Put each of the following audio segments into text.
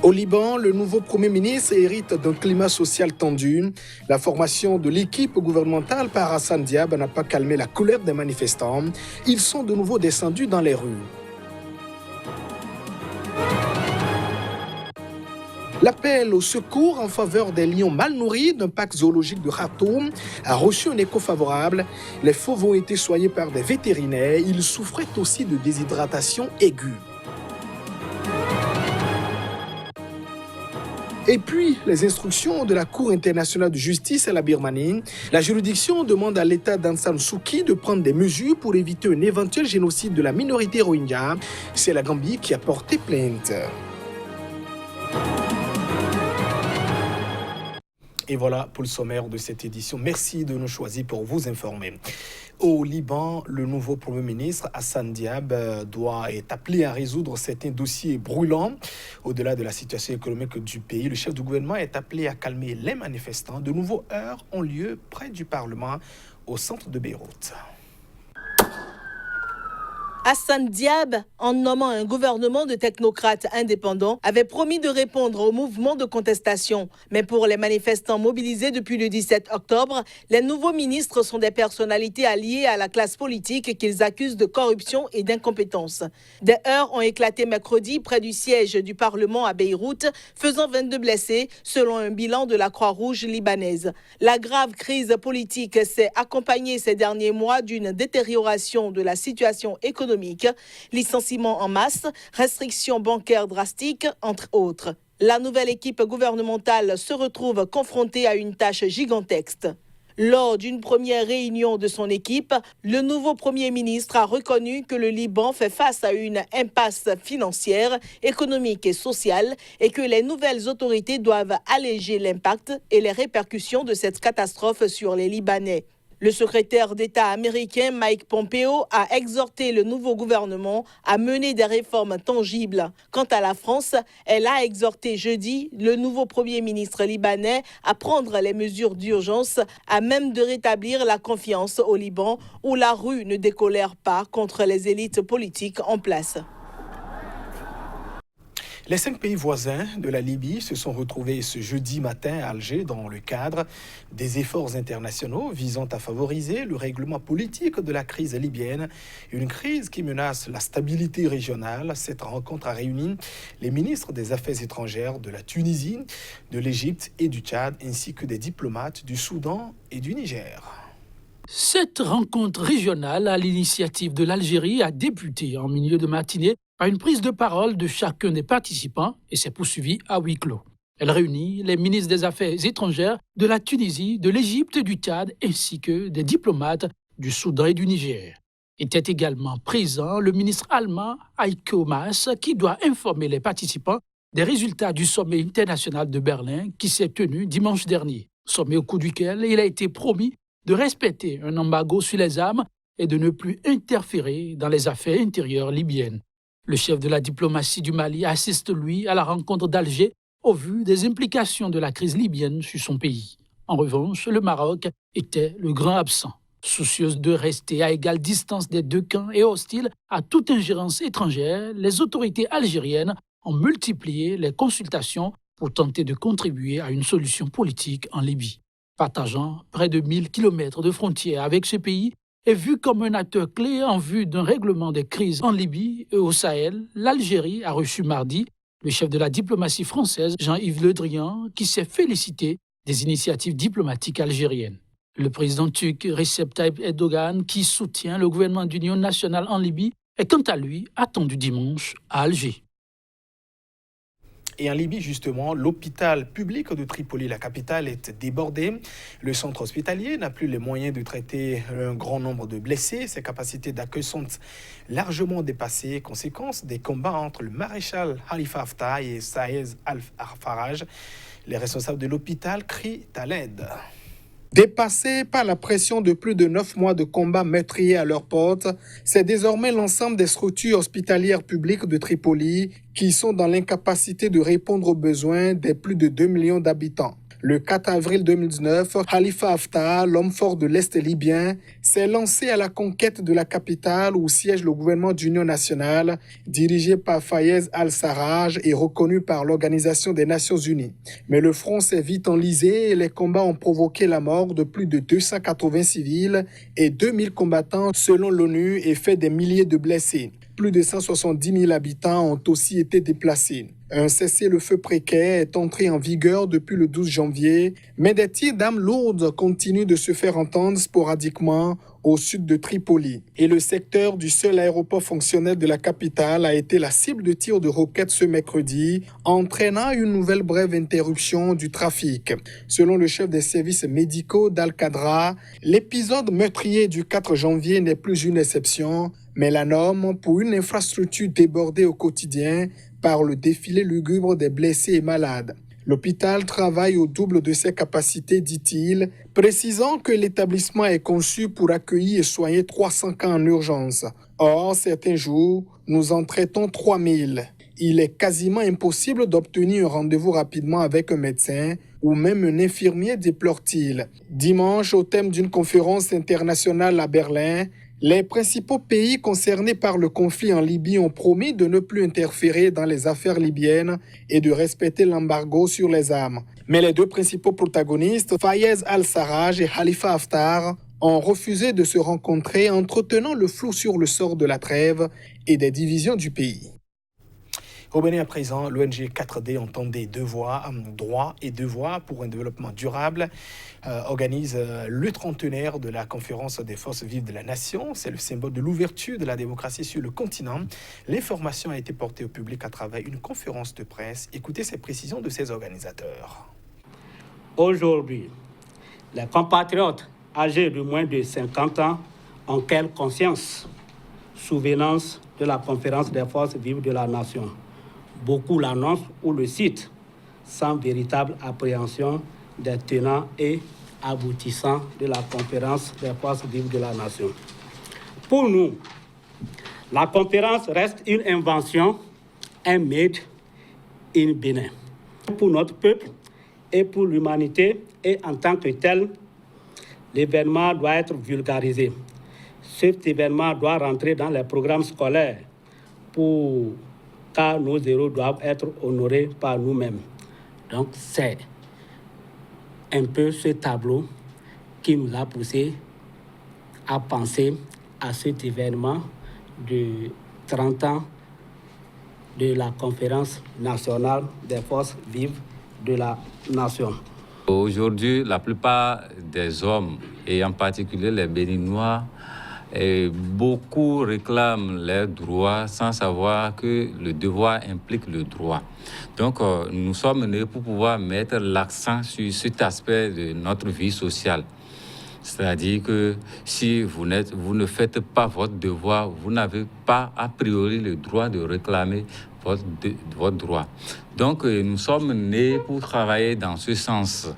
Au Liban, le nouveau Premier ministre hérite d'un climat social tendu. La formation de l'équipe gouvernementale par Hassan Diab n'a pas calmé la colère des manifestants. Ils sont de nouveau descendus dans les rues. L'appel au secours en faveur des lions mal nourris d'un parc zoologique de Khartoum a reçu un écho favorable. Les fauves ont été soignés par des vétérinaires. Ils souffraient aussi de déshydratation aiguë. Et puis, les instructions de la Cour internationale de justice à la Birmanie. La juridiction demande à l'État d'Aung San Suu Kyi de prendre des mesures pour éviter un éventuel génocide de la minorité Rohingya. C'est la Gambie qui a porté plainte. Et voilà pour le sommaire de cette édition. Merci de nous choisir pour vous informer. Au Liban, le nouveau Premier ministre Hassan Diab est appelé à résoudre certains dossiers brûlants. Au-delà de la situation économique du pays, le chef du gouvernement est appelé à calmer les manifestants. De nouveaux heurts ont lieu près du Parlement, au centre de Beyrouth. Hassan Diab, en nommant un gouvernement de technocrates indépendants, avait promis de répondre au mouvement de contestation. Mais pour les manifestants mobilisés depuis le 17 octobre, les nouveaux ministres sont des personnalités alliées à la classe politique qu'ils accusent de corruption et d'incompétence. Des heurts ont éclaté mercredi près du siège du Parlement à Beyrouth, faisant 22 blessés, selon un bilan de la Croix-Rouge libanaise. La grave crise politique s'est accompagnée ces derniers mois d'une détérioration de la situation économique, licenciements en masse, restrictions bancaires drastiques, entre autres. La nouvelle équipe gouvernementale se retrouve confrontée à une tâche gigantesque. Lors d'une première réunion de son équipe, le nouveau Premier ministre a reconnu que le Liban fait face à une impasse financière, économique et sociale et que les nouvelles autorités doivent alléger l'impact et les répercussions de cette catastrophe sur les Libanais. Le secrétaire d'État américain Mike Pompeo a exhorté le nouveau gouvernement à mener des réformes tangibles. Quant à la France, elle a exhorté jeudi le nouveau Premier ministre libanais à prendre les mesures d'urgence à même de rétablir la confiance au Liban où la rue ne décolère pas contre les élites politiques en place. Les 5 pays voisins de la Libye se sont retrouvés ce jeudi matin à Alger dans le cadre des efforts internationaux visant à favoriser le règlement politique de la crise libyenne, une crise qui menace la stabilité régionale. Cette rencontre a réuni les ministres des Affaires étrangères de la Tunisie, de l'Égypte et du Tchad, ainsi que des diplomates du Soudan et du Niger. Cette rencontre régionale à l'initiative de l'Algérie a débuté en milieu de matinée par une prise de parole de chacun des participants et s'est poursuivie à huis clos. Elle réunit les ministres des Affaires étrangères de la Tunisie, de l'Égypte et du Tchad, ainsi que des diplomates du Soudan et du Niger. Était également présent le ministre allemand Heiko Maas, qui doit informer les participants des résultats du sommet international de Berlin qui s'est tenu dimanche dernier. Sommet au cours duquel il a été promis de respecter un embargo sur les armes et de ne plus interférer dans les affaires intérieures libyennes. Le chef de la diplomatie du Mali assiste, lui, à la rencontre d'Alger au vu des implications de la crise libyenne sur son pays. En revanche, le Maroc était le grand absent. Soucieuse de rester à égale distance des deux camps et hostile à toute ingérence étrangère, les autorités algériennes ont multiplié les consultations pour tenter de contribuer à une solution politique en Libye. Partageant près de 1000 kilomètres de frontières avec ce pays, est vu comme un acteur clé en vue d'un règlement des crises en Libye et au Sahel, l'Algérie a reçu mardi le chef de la diplomatie française, Jean-Yves Le Drian, qui s'est félicité des initiatives diplomatiques algériennes. Le président turc Recep Tayyip Erdogan, qui soutient le gouvernement d'union nationale en Libye, est quant à lui attendu dimanche à Alger. Et en Libye, justement, l'hôpital public de Tripoli, la capitale, est débordé. Le centre hospitalier n'a plus les moyens de traiter un grand nombre de blessés. Ses capacités d'accueil sont largement dépassées. Conséquence des combats entre le maréchal Khalifa Haftar et Saez al-Faraj. Les responsables de l'hôpital crient à l'aide. Dépassés par la pression de plus de 9 mois de combats meurtriers à leurs portes, c'est désormais l'ensemble des structures hospitalières publiques de Tripoli qui sont dans l'incapacité de répondre aux besoins des plus de 2 millions d'habitants. Le 4 avril 2019, Khalifa Haftar, l'homme fort de l'Est libyen, s'est lancé à la conquête de la capitale où siège le gouvernement d'union nationale, dirigé par Fayez al-Sarraj et reconnu par l'Organisation des Nations Unies. Mais le front s'est vite enlisé et les combats ont provoqué la mort de plus de 280 civils et 2000 combattants selon l'ONU et fait des milliers de blessés. Plus de 170 000 habitants ont aussi été déplacés. Un cessez-le-feu précaire est entré en vigueur depuis le 12 janvier, mais des tirs d'armes lourdes continuent de se faire entendre sporadiquement au sud de Tripoli. Et le secteur du seul aéroport fonctionnel de la capitale a été la cible de tirs de roquettes ce mercredi, entraînant une nouvelle brève interruption du trafic. Selon le chef des services médicaux d'Al-Qadra, l'épisode meurtrier du 4 janvier n'est plus une exception, mais la norme pour une infrastructure débordée au quotidien par le défilé lugubre des blessés et malades. L'hôpital travaille au double de ses capacités, dit-il, précisant que l'établissement est conçu pour accueillir et soigner 300 cas en urgence. Or, certains jours, nous en traitons 3000. Il est quasiment impossible d'obtenir un rendez-vous rapidement avec un médecin ou même un infirmier, déplore-t-il. Dimanche, au thème d'une conférence internationale à Berlin, les principaux pays concernés par le conflit en Libye ont promis de ne plus interférer dans les affaires libyennes et de respecter l'embargo sur les armes. Mais les deux principaux protagonistes, Fayez al-Sarraj et Khalifa Haftar, ont refusé de se rencontrer, entretenant le flou sur le sort de la trêve et des divisions du pays. Au Bénin à présent, l'ONG 4D entendait droits et devoirs pour un développement durable, organise le trentenaire de la conférence des forces vives de la nation. C'est le symbole de l'ouverture de la démocratie sur le continent. L'information a été portée au public à travers une conférence de presse. Écoutez ces précisions de ses organisateurs. Aujourd'hui, les compatriotes âgés de moins de 50 ans ont quelle conscience, souvenance de la conférence des forces vives de la nation. Beaucoup l'annoncent ou le citent sans véritable appréhension des tenants et aboutissants de la conférence des forces vives de la nation. Pour nous, la conférence reste une invention, un made in Bénin. Pour notre peuple et pour l'humanité, et en tant que tel, l'événement doit être vulgarisé. Cet événement doit rentrer dans les programmes scolaires car nos héros doivent être honorés par nous-mêmes. Donc c'est un peu ce tableau qui nous a poussé à penser à cet événement de 30 ans de la conférence nationale des forces vives de la nation. Aujourd'hui, la plupart des hommes, et en particulier les Béninois, beaucoup réclament leurs droits sans savoir que le devoir implique le droit. Donc, nous sommes nés pour pouvoir mettre l'accent sur cet aspect de notre vie sociale. C'est-à-dire que si vous ne faites pas votre devoir, vous n'avez pas a priori le droit de réclamer votre droit. Donc, nous sommes nés pour travailler dans ce sens.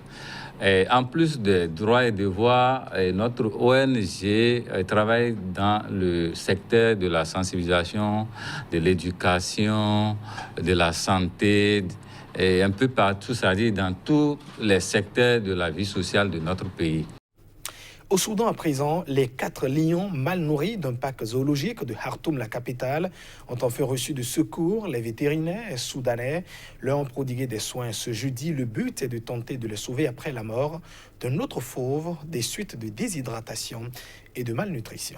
Et en plus des droits et devoirs, notre ONG travaille dans le secteur de la sensibilisation, de l'éducation, de la santé, et un peu partout, c'est-à-dire dans tous les secteurs de la vie sociale de notre pays. Au Soudan à présent, les 4 lions mal nourris d'un parc zoologique de Khartoum, la capitale, ont enfin reçu de secours. Les vétérinaires soudanais leur ont prodigué des soins ce jeudi. Le but est de tenter de les sauver après la mort d'un autre fauve des suites de déshydratation et de malnutrition.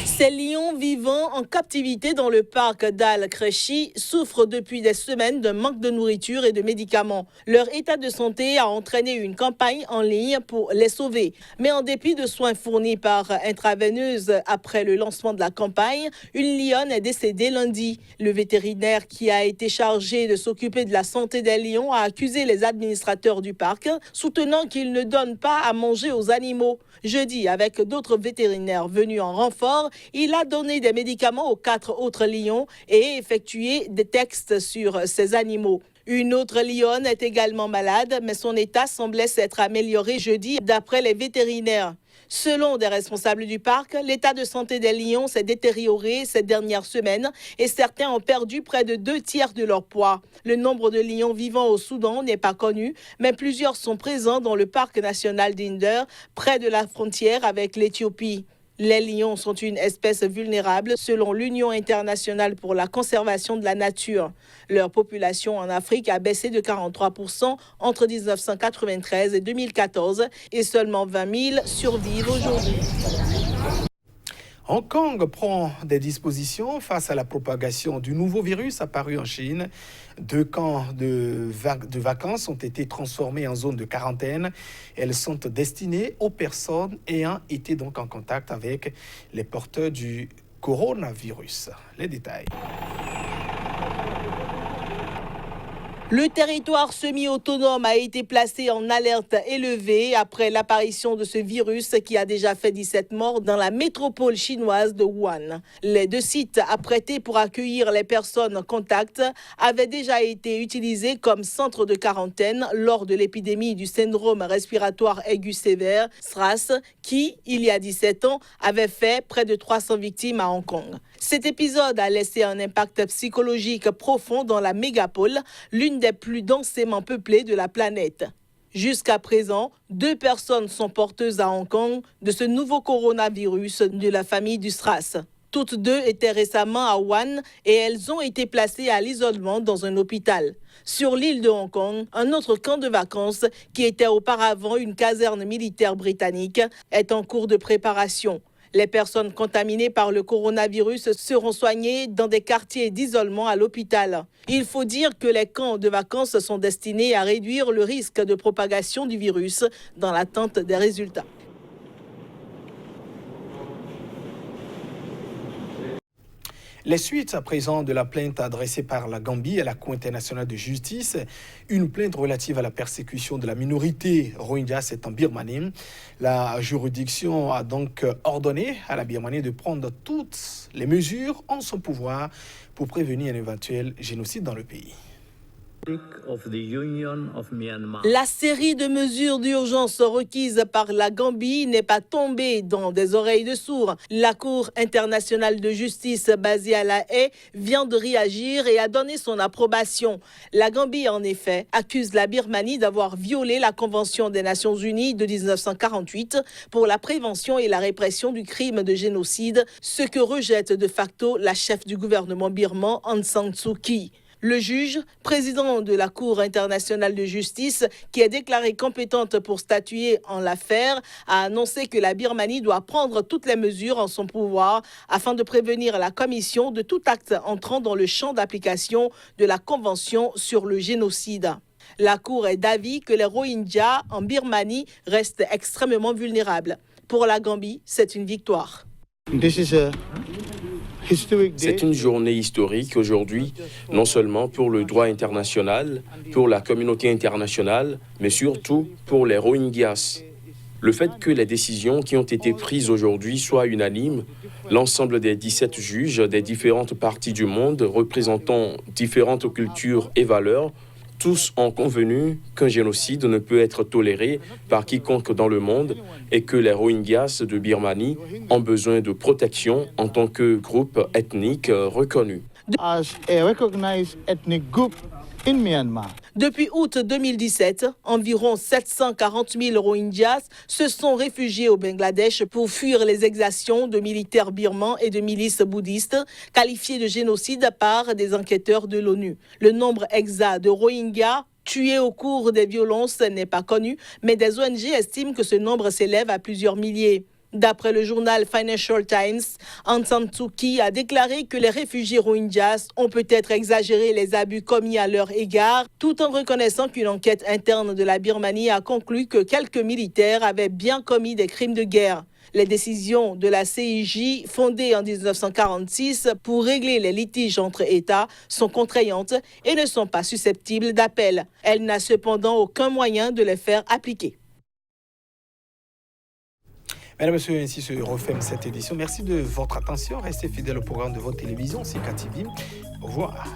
Ces lions vivant en captivité dans le parc d'Al-Krechi souffrent depuis des semaines d'un manque de nourriture et de médicaments. Leur état de santé a entraîné une campagne en ligne pour les sauver. Mais en dépit de soins fournis par intraveineuse après le lancement de la campagne, une lionne est décédée lundi. Le vétérinaire qui a été chargé de s'occuper de la santé des lions a accusé les administrateurs du parc, soutenant qu'ils ne donnent pas à manger aux animaux. Jeudi, avec d'autres vétérinaires venus en renfort, il a donné des médicaments aux 4 autres lions et effectué des tests sur ces animaux. Une autre lionne est également malade, mais son état semblait s'être amélioré jeudi d'après les vétérinaires. Selon des responsables du parc, l'état de santé des lions s'est détérioré ces dernières semaines et certains ont perdu près de 2/3 de leur poids. Le nombre de lions vivant au Soudan n'est pas connu, mais plusieurs sont présents dans le parc national d'Inder, près de la frontière avec l'Éthiopie. Les lions sont une espèce vulnérable selon l'Union internationale pour la conservation de la nature. Leur population en Afrique a baissé de 43% entre 1993 et 2014 et seulement 20 000 survivent aujourd'hui. Hong Kong prend des dispositions face à la propagation du nouveau virus apparu en Chine. 2 camps de vacances ont été transformés en zone de quarantaine. Elles sont destinées aux personnes ayant été donc en contact avec les porteurs du coronavirus. Les détails. Le territoire semi-autonome a été placé en alerte élevée après l'apparition de ce virus qui a déjà fait 17 morts dans la métropole chinoise de Wuhan. Les 2 sites apprêtés pour accueillir les personnes contacts avaient déjà été utilisés comme centre de quarantaine lors de l'épidémie du syndrome respiratoire aigu sévère, SRAS, qui, il y a 17 ans, avait fait près de 300 victimes à Hong Kong. Cet épisode a laissé un impact psychologique profond dans la mégapole, l'une des plus densément peuplées de la planète. Jusqu'à présent, 2 personnes sont porteuses à Hong Kong de ce nouveau coronavirus de la famille du SRAS. Toutes 2 étaient récemment à Wuhan et elles ont été placées à l'isolement dans un hôpital. Sur l'île de Hong Kong, un autre camp de vacances, qui était auparavant une caserne militaire britannique, est en cours de préparation. Les personnes contaminées par le coronavirus seront soignées dans des quartiers d'isolement à l'hôpital. Il faut dire que les camps de vacances sont destinés à réduire le risque de propagation du virus dans l'attente des résultats. Les suites à présent de la plainte adressée par la Gambie à la Cour internationale de justice, une plainte relative à la persécution de la minorité Rohingya, c'est en Birmanie. La juridiction a donc ordonné à la Birmanie de prendre toutes les mesures en son pouvoir pour prévenir un éventuel génocide dans le pays. La série de mesures d'urgence requises par la Gambie n'est pas tombée dans des oreilles de sourds. La Cour internationale de justice basée à La Haye vient de réagir et a donné son approbation. La Gambie, en effet, accuse la Birmanie d'avoir violé la Convention des Nations Unies de 1948 pour la prévention et la répression du crime de génocide, ce que rejette de facto la chef du gouvernement birman, Aung San Suu Kyi. Le juge, président de la Cour internationale de justice, qui est déclarée compétente pour statuer en l'affaire, a annoncé que la Birmanie doit prendre toutes les mesures en son pouvoir afin de prévenir la commission de tout acte entrant dans le champ d'application de la Convention sur le génocide. La Cour est d'avis que les Rohingyas en Birmanie restent extrêmement vulnérables. Pour la Gambie, c'est une victoire. C'est une journée historique aujourd'hui, non seulement pour le droit international, pour la communauté internationale, mais surtout pour les Rohingyas. Le fait que les décisions qui ont été prises aujourd'hui soient unanimes, l'ensemble des 17 juges des différentes parties du monde représentant différentes cultures et valeurs, tous ont convenu qu'un génocide ne peut être toléré par quiconque dans le monde et que les Rohingyas de Birmanie ont besoin de protection en tant que groupe ethnique reconnu. Depuis août 2017, environ 740 000 Rohingyas se sont réfugiés au Bangladesh pour fuir les exactions de militaires birmans et de milices bouddhistes, qualifiées de génocide par des enquêteurs de l'ONU. Le nombre exact de Rohingyas tués au cours des violences n'est pas connu, mais des ONG estiment que ce nombre s'élève à plusieurs milliers. D'après le journal Financial Times, Aung San Suu Kyi a déclaré que les réfugiés Rohingyas ont peut-être exagéré les abus commis à leur égard, tout en reconnaissant qu'une enquête interne de la Birmanie a conclu que quelques militaires avaient bien commis des crimes de guerre. Les décisions de la CIJ, fondée en 1946 pour régler les litiges entre États, sont contraignantes et ne sont pas susceptibles d'appel. Elle n'a cependant aucun moyen de les faire appliquer. Mesdames et messieurs, ainsi se referme cette édition. Merci de votre attention. Restez fidèles au programme de votre télévision, CK TV. Au revoir.